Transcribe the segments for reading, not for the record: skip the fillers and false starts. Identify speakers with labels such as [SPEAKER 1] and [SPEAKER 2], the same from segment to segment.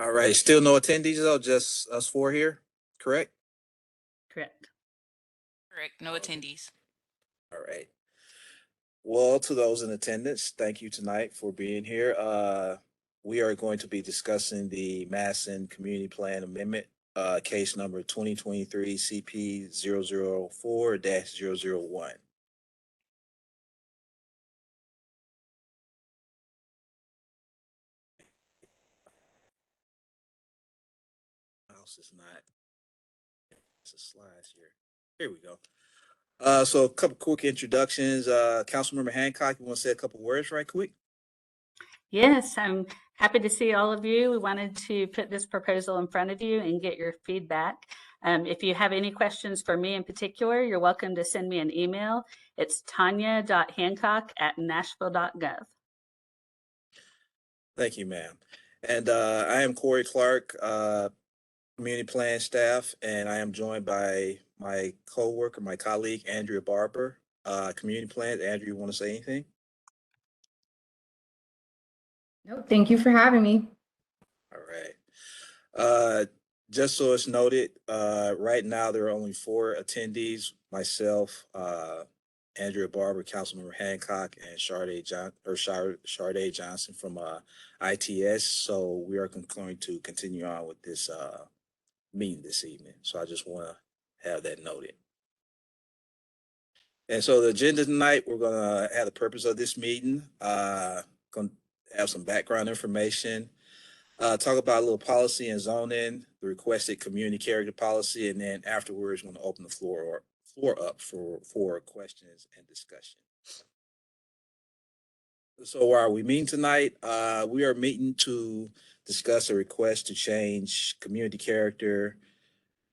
[SPEAKER 1] All right, still no attendees though, just us four here, correct?
[SPEAKER 2] Correct.
[SPEAKER 3] Correct. No attendees.
[SPEAKER 1] All right. Well, to those in attendance, thank you tonight for being here. We are going to be discussing the Madison Community Plan Amendment, case number 2023 CP 004-001. Mouse is not. It's a slides here. Here we go. So a couple quick introductions. Councilmember Hancock, you want to say a couple words right quick?
[SPEAKER 2] Yes, I'm happy to see all of you. We wanted to put this proposal in front of you and get your feedback. If you have any questions for me in particular, you're welcome to send me an email. It's tanya.hancock@nashville.gov.
[SPEAKER 1] Thank you, ma'am. And I am Corey Clark, community plan staff, and I am joined by my co-worker, my colleague, Andrea Barber, community plan. Andrea, you want to say anything?
[SPEAKER 4] No, thank you for having me.
[SPEAKER 1] All right. Just so it's noted, right now there are only 4 attendees: myself, Andrea Barber, Councilmember Hancock, and Sharday Johnson from ITS. So we are going to continue on with this meeting this evening. So I just want to have that noted. And so the agenda tonight, we're going to have the purpose of this meeting, going to have some background information, talk about a little policy and zoning, the requested community character policy, and then afterwards, we're going to open the floor up for questions and discussion. So why are we meeting tonight? We are meeting to discuss a request to change community character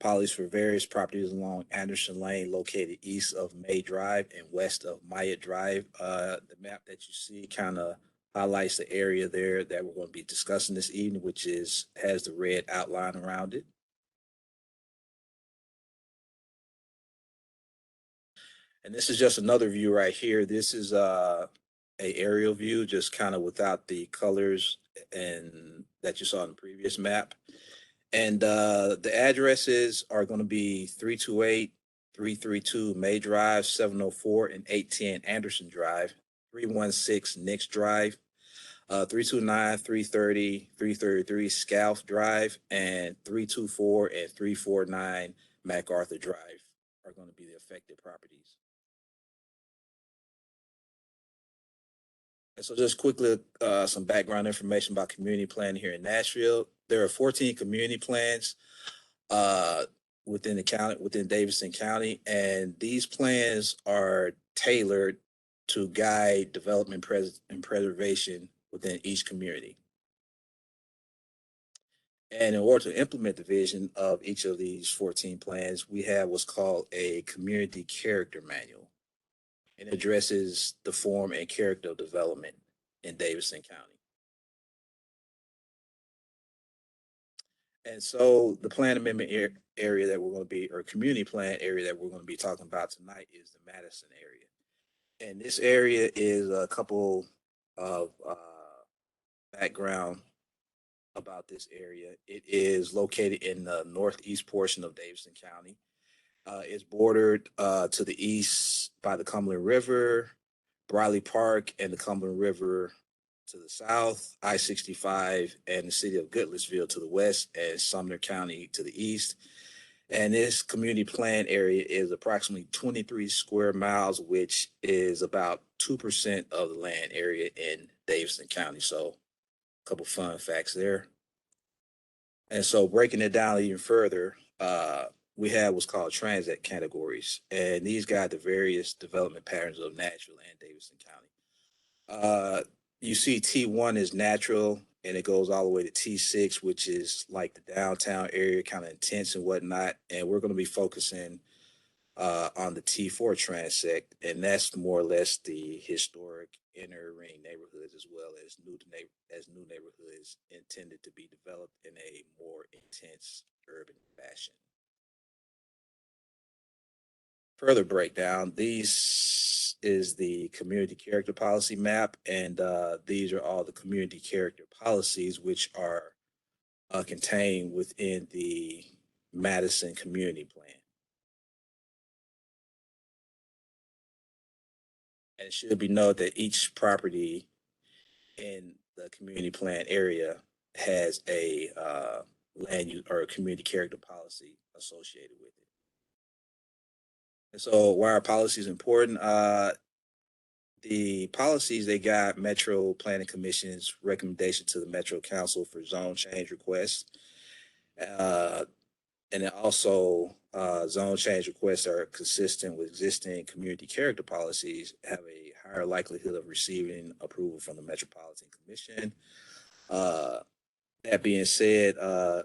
[SPEAKER 1] policies for various properties along Anderson Lane located east of May Drive and west of Maya Drive. The map that you see kind of highlights the area there that we're going to be discussing this evening, which has the red outline around it. And this is just another view right here. This is a aerial view, just kind of without the colors and that you saw in the previous map. And the addresses are going to be 328, 332 May Drive, 704 and 810 Anderson Drive, 316 Nix Drive, 329, 330, 333 Scalf Drive, and 324 and 349 MacArthur Drive are going to be the affected properties. And so just quickly, some background information about community planning here in Nashville. There are 14 community plans within the county, within Davidson County, and these plans are tailored to guide development and preservation within each community. And in order to implement the vision of each of these 14 plans, we have what's called a community character manual. It addresses the form and character of development in Davidson County. And so the plan amendment area that we're going to be, or community plan area that we're going to be talking about tonight is the Madison area. And this area is a couple of background about this area. It is located in the northeast portion of Davidson County. It's bordered to the east by the Cumberland River, Briley Park, and the Cumberland River to the south, I-65 and the city of Goodlettsville to the west, and Sumner County to the east. And this community plan area is approximately 23 square miles, which is about 2% of the land area in Davidson County. So a couple fun facts there. And so breaking it down even further, we have what's called transit categories, and these guide the various development patterns of Nashville and Davidson County. You see T1 is natural, and it goes all the way to T6, which is like the downtown area, kind of intense and whatnot. And we're going to be focusing on the T4 transect, and that's more or less the historic inner ring neighborhoods, as well as new neighborhoods intended to be developed in a more intense urban fashion. Further breakdown, these is the community character policy map, and these are all the community character policies, which are contained within the Madison Community Plan. And it should be noted that each property in the community plan area has a land use or community character policy associated with it. And so why are policies important? The policies, they got Metro Planning Commission's recommendation to the Metro Council for zone change requests. And then also zone change requests are consistent with existing community character policies, have a higher likelihood of receiving approval from the Metropolitan Commission. That being said, to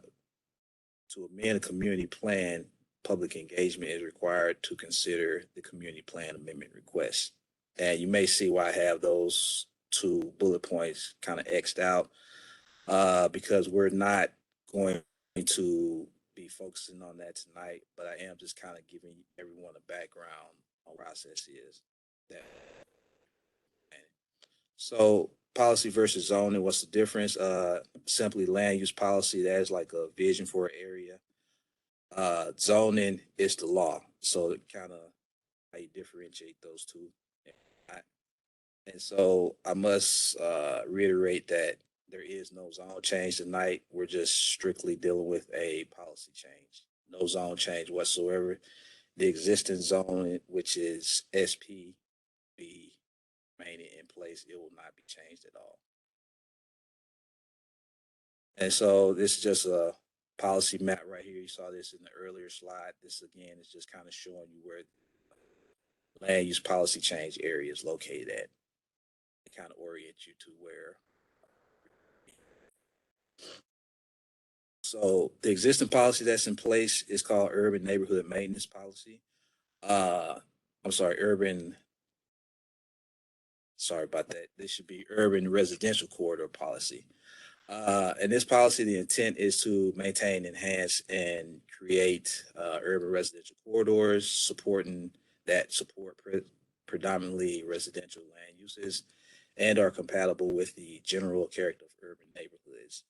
[SPEAKER 1] amend a community plan, public engagement is required to consider the community plan amendment request. And you may see why I have those two bullet points kind of X'd out because we're not going to be focusing on that tonight, but I am just kind of giving everyone a background on what the process is. So policy versus zoning, what's the difference? Simply land use policy, that is like a vision for an area. Zoning is the law. So kind of how you differentiate those two. And so I must reiterate that there is no zone change tonight. We're just strictly dealing with a policy change. No zone change whatsoever. The existing zone, which is SP, be remaining in place. It will not be changed at all. And so this is just a policy map right here. You saw this in the earlier slide. This again is just kind of showing you where land use policy change area is located at. It kind of orient you to where. So the existing policy that's in place is called Urban Neighborhood Maintenance Policy. Sorry about that. This should be Urban Residential Corridor Policy. And this policy, the intent is to maintain, enhance, and create urban residential corridors support predominantly residential land uses and are compatible with the general character of urban neighborhoods.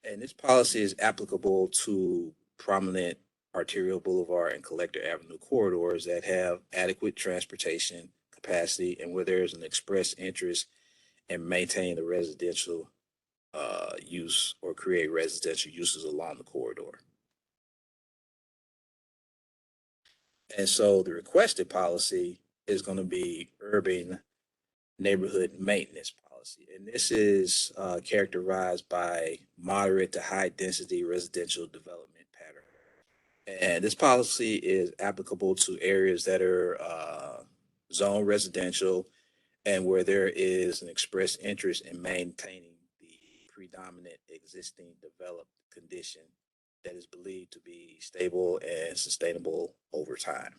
[SPEAKER 1] And this policy is applicable to prominent arterial boulevard and collector avenue corridors that have adequate transportation capacity and where there's an express interest in maintaining the residential use or create residential uses along the corridor. And so the requested policy is going to be urban neighborhood maintenance policy. And this is characterized by moderate to high density residential development pattern. And this policy is applicable to areas that are zone residential and where there is an express interest in maintaining the predominant existing developed condition that is believed to be stable and sustainable over time.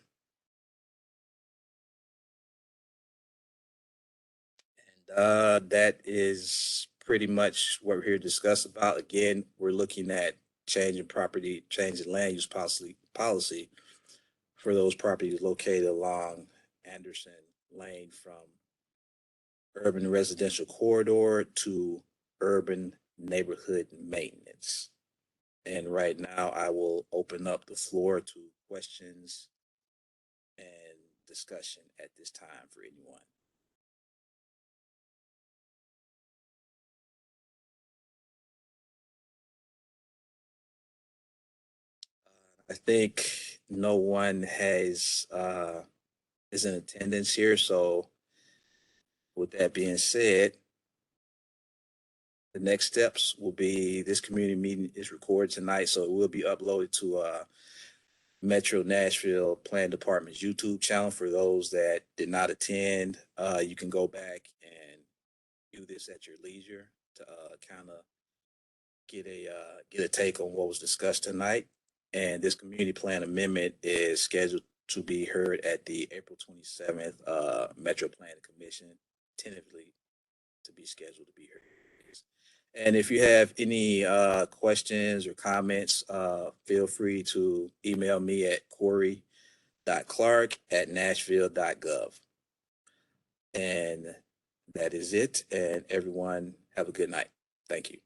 [SPEAKER 1] And that is pretty much what we're here to discuss about. Again, we're looking at changing land use policy for those properties located along Anderson Lane from urban residential corridor to urban neighborhood maintenance. And right now I will open up the floor to questions and discussion at this time for anyone. I think no one is in attendance here. So with that being said, the next steps will be this community meeting is recorded tonight, so it will be uploaded to Metro Nashville Plan Department's YouTube channel. For those that did not attend, you can go back and view this at your leisure to kind of get a take on what was discussed tonight. And this community plan amendment is scheduled to be heard at the April 27th Metro Planning Commission, tentatively to be scheduled to be heard. And if you have any questions or comments, feel free to email me at corey.clark@nashville.gov. And that is it. And everyone have a good night. Thank you.